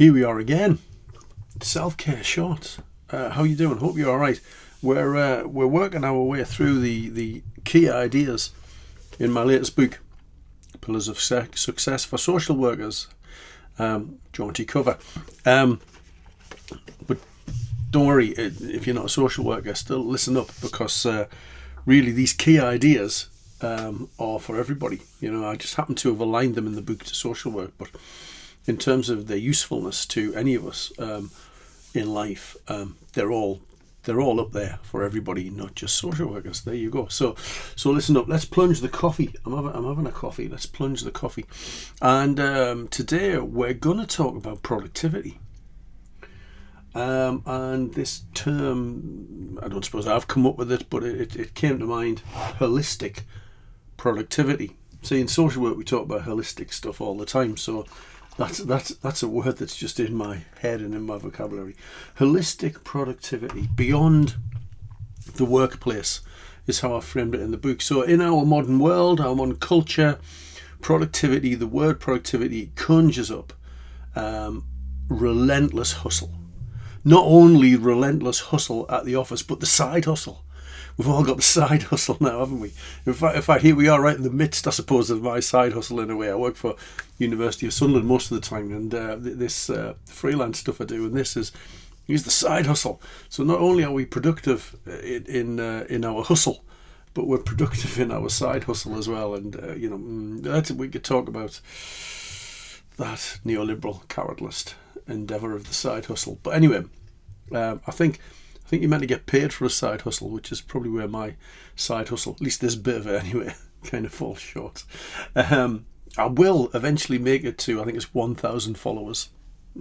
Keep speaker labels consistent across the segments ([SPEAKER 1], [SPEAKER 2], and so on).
[SPEAKER 1] Here we are again. Self-care shorts. How you doing? Hope you're all right. We're working our way through the key ideas in my latest book, Pillars of Success for Social Workers. Jaunty cover. But don't worry, if you're not a social worker, still listen up, because really these key ideas are for everybody. You know, I just happen to have aligned them in the book to social work, but in terms of their usefulness to any of us in life, they're all up there for everybody, not just social workers. There you go. So listen up. Let's plunge the coffee. I'm having a coffee. Let's plunge the coffee. And today we're going to talk about productivity. And this term, I don't suppose I've come up with it, but it came to mind: holistic productivity. See, in social work we talk about holistic stuff all the time. So that's a word that's just in my head and in my vocabulary. Holistic productivity beyond the workplace is how I framed it in the book. So in our modern world, our modern culture, productivity, the word productivity conjures up relentless hustle. Not only relentless hustle at the office, but the side hustle. We've all got the side hustle now, haven't we? In fact, here we are right in the midst, I suppose, of my side hustle in a way. I work for University of Sunderland most of the time, and this freelance stuff I do, and this is the side hustle. So not only are we productive in our hustle, but we're productive in our side hustle as well. And we could talk about that neoliberal capitalist endeavour of the side hustle. But anyway, I think you're meant to get paid for a side hustle, which is probably where my side hustle, at least this bit of it anyway, kind of falls short. I will eventually make it to, I think it's 1,000 followers,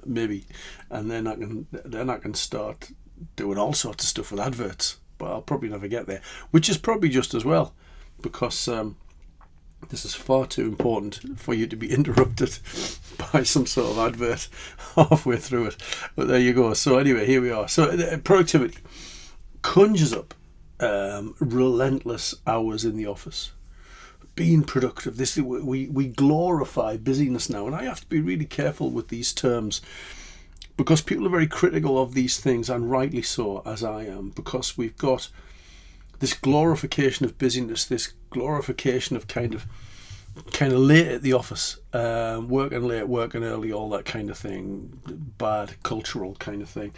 [SPEAKER 1] maybe, and then I can start doing all sorts of stuff with adverts. But I'll probably never get there, which is probably just as well, because this is far too important for you to be interrupted by some sort of advert halfway through it. But there you go. So anyway, here we are. So productivity conjures up relentless hours in the office, being productive. We glorify busyness now, and I have to be really careful with these terms, because people are very critical of these things, and rightly so, as I am, because we've got this glorification of busyness, this glorification of kind of late at the office, working late, working early, all that kind of thing, bad cultural kind of thing.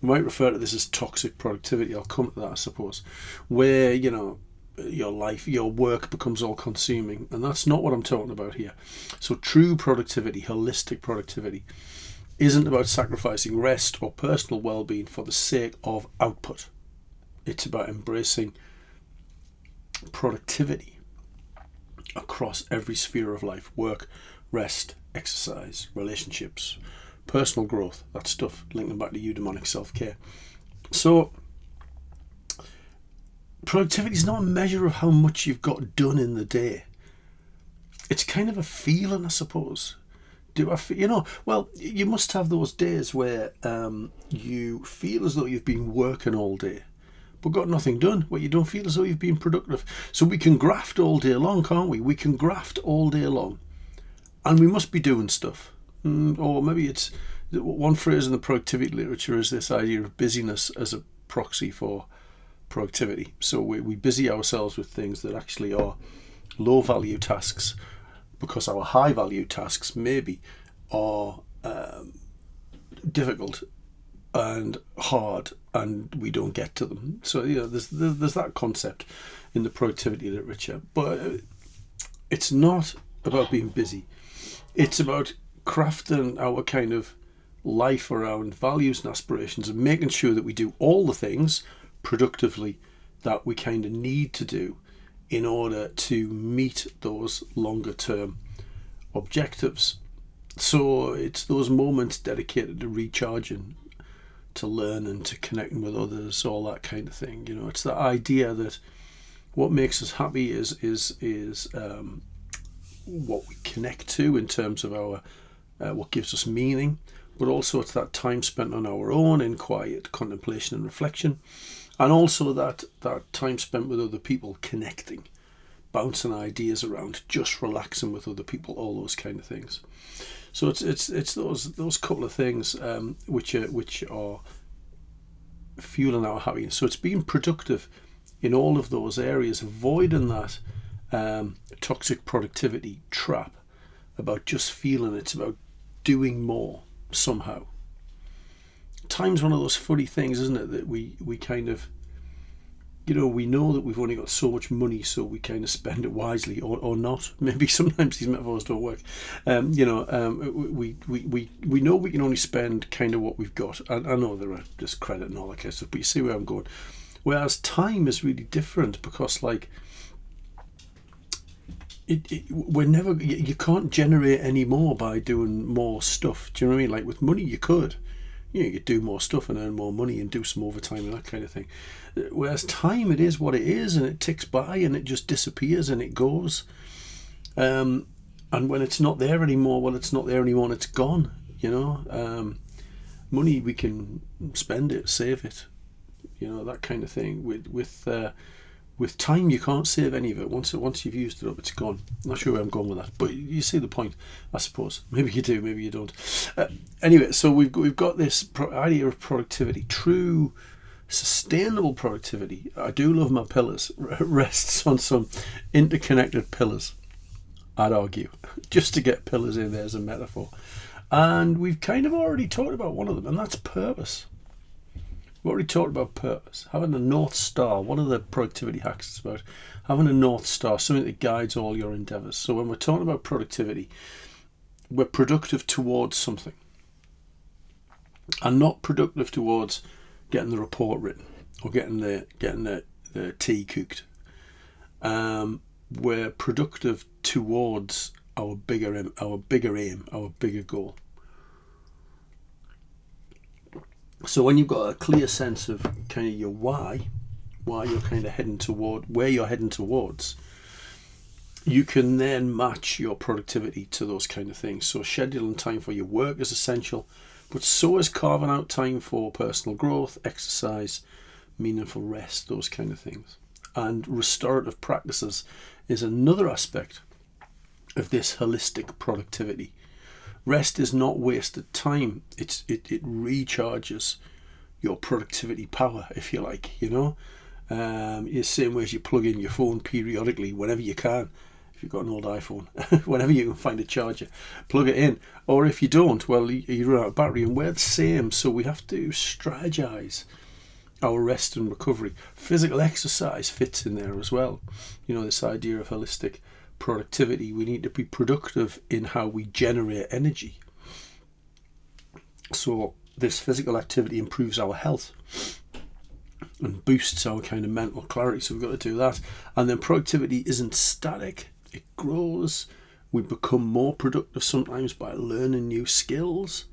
[SPEAKER 1] We might refer to this as toxic productivity. I'll come to that, I suppose, where, your life, your work becomes all consuming, and that's not what I'm talking about here. So true productivity, holistic productivity, isn't about sacrificing rest or personal well-being for the sake of output. It's about embracing productivity across every sphere of life: work, rest, exercise, relationships, personal growth, that stuff, linking back to eudaimonic self-care. So productivity is not a measure of how much you've got done in the day. It's kind of a feeling, I suppose. Do I feel, well, you must have those days where you feel as though you've been working all day but got nothing done, where you don't feel as though you've been productive. So we can graft all day long, can't we? We can graft all day long, and we must be doing stuff. Or maybe it's one phrase in the productivity literature is this idea of busyness as a proxy for productivity. So we busy ourselves with things that actually are low value tasks, because our high value tasks maybe are difficult and hard, and we don't get to them. So there's that concept in the productivity literature, but it's not about being busy. It's about crafting our kind of life around values and aspirations, and making sure that we do all the things productively that we kind of need to do in order to meet those longer term objectives. So it's those moments dedicated to recharging, to learning, to connecting with others, all that kind of thing. It's the idea that what makes us happy is what we connect to in terms of our what gives us meaning, but also it's that time spent on our own in quiet contemplation and reflection, and also that time spent with other people, connecting, bouncing ideas around, just relaxing with other people, all those kind of things. So it's those couple of things which are fueling our happiness. So it's being productive in all of those areas, avoiding that toxic productivity trap about just feeling. It's about doing more somehow. Time's one of those funny things, isn't it, that we kind of, we know that we've only got so much money, so we kind of spend it wisely, or not. Maybe sometimes these metaphors don't work. We know we can only spend kind of what we've got. I know there are just credit and all that kind of stuff, but you see where I'm going. Whereas time is really different, because like you can't generate any more by doing more stuff. Do you know what I mean? Like with money, you could. You could do more stuff and earn more money and do some overtime and that kind of thing. Whereas time, it is what it is, and it ticks by and it just disappears and it goes. And when it's not there anymore, well, it's not there anymore and it's gone. Money, we can spend it, save it, that kind of thing. With time, you can't save any of it. Once you've used it up, it's gone. I'm not sure where I'm going with that, but you see the point, I suppose. Maybe you do, maybe you don't. Anyway, so we've got this idea of productivity. True, sustainable productivity. I do love my pillars. Rests on some interconnected pillars, I'd argue, just to get pillars in there as a metaphor. And we've kind of already talked about one of them, and that's purpose. We've already talked about purpose, having a North Star. One of the productivity hacks is about having a North Star, something that guides all your endeavours. So when we're talking about productivity, we're productive towards something, and not productive towards getting the report written or getting the tea cooked. We're productive towards our bigger aim, our bigger goal. So when you've got a clear sense of kind of your why you're kind of heading toward, where you're heading towards, you can then match your productivity to those kind of things. So scheduling time for your work is essential, but so is carving out time for personal growth, exercise, meaningful rest, those kind of things. And restorative practices is another aspect of this holistic productivity. Rest is not wasted time. It recharges your productivity power, if you like, the same way as you plug in your phone periodically whenever you can. If you've got an old iPhone, whenever you can find a charger, plug it in. Or if you don't, well, you run out of battery, and we're the same. So we have to strategize our rest and recovery. Physical exercise fits in there as well. This idea of holistic productivity. We need to be productive in how we generate energy. So this physical activity improves our health and boosts our kind of mental clarity. So we've got to do that. And then productivity isn't static. It grows. We become more productive sometimes by learning new skills.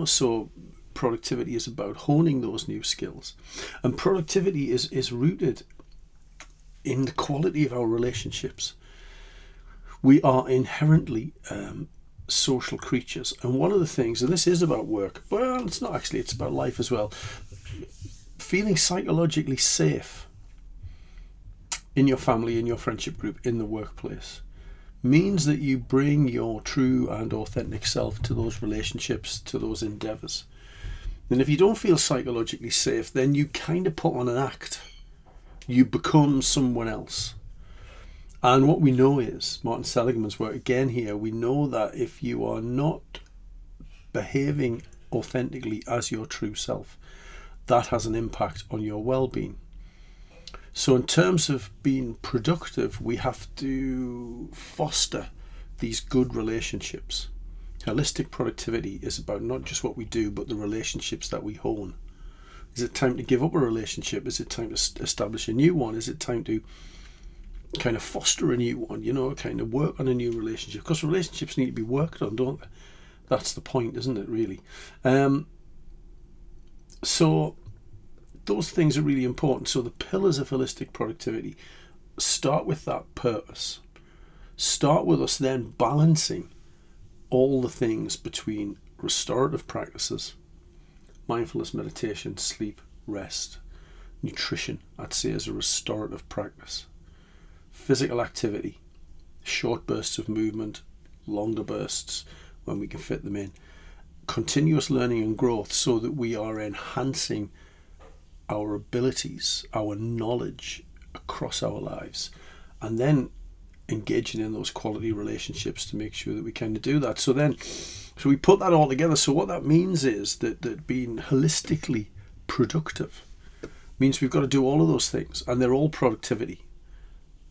[SPEAKER 1] So productivity is about honing those new skills. And productivity is rooted in the quality of our relationships. We are inherently social creatures, and one of the things, and this is about work, well, it's not actually, it's about life as well. Feeling psychologically safe in your family, in your friendship group, in the workplace, means that you bring your true and authentic self to those relationships, to those endeavours. And if you don't feel psychologically safe, then you kind of put on an act. You become someone else. And what we know is, Martin Seligman's work again here, we know that if you are not behaving authentically as your true self, that has an impact on your well-being. So in terms of being productive, we have to foster these good relationships. Holistic productivity is about not just what we do, but the relationships that we hone. Is it time to give up a relationship? Is it time to establish a new one? Is it time to kind of foster a new one, kind of work on a new relationship? Because relationships need to be worked on, don't they? That's the point, isn't it, really? So those things are really important. So the pillars of holistic productivity start with that purpose. Start with us then balancing all the things between restorative practices, mindfulness, meditation, sleep, rest, nutrition, I'd say, as a restorative practice. Physical activity, short bursts of movement, longer bursts, when we can fit them in. Continuous learning and growth, so that we are enhancing our abilities, our knowledge across our lives, and then engaging in those quality relationships to make sure that we kind of do that. So we put that all together. So what that means is that being holistically productive means we've got to do all of those things, and they're all productivity.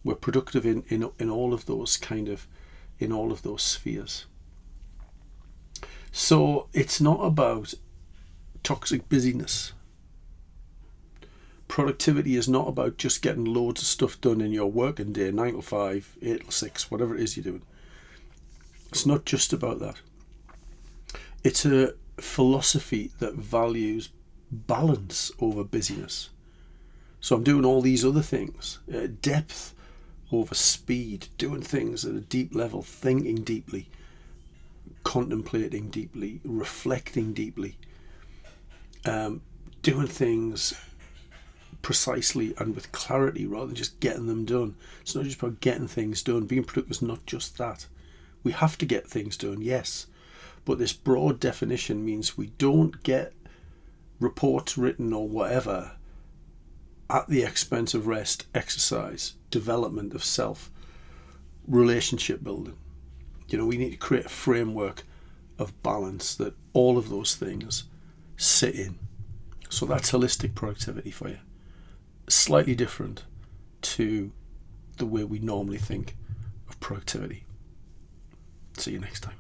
[SPEAKER 1] We're productive in all of those in all of those spheres. So it's not about toxic busyness. Productivity is not about just getting loads of stuff done in your working day, 9 to 5, 8 to 6, whatever it is you're doing. It's not just about that. It's a philosophy that values balance over busyness. So I'm doing all these other things, depth over speed, doing things at a deep level, thinking deeply, contemplating deeply, reflecting deeply, doing things precisely and with clarity rather than just getting them done. It's not just about getting things done. Being productive is not just that. We have to get things done, yes, but this broad definition means we don't get reports written or whatever at the expense of rest, exercise, development of self, relationship building. We need to create a framework of balance that all of those things sit in. So that's holistic productivity for you. Slightly different to the way we normally think of productivity. See you next time.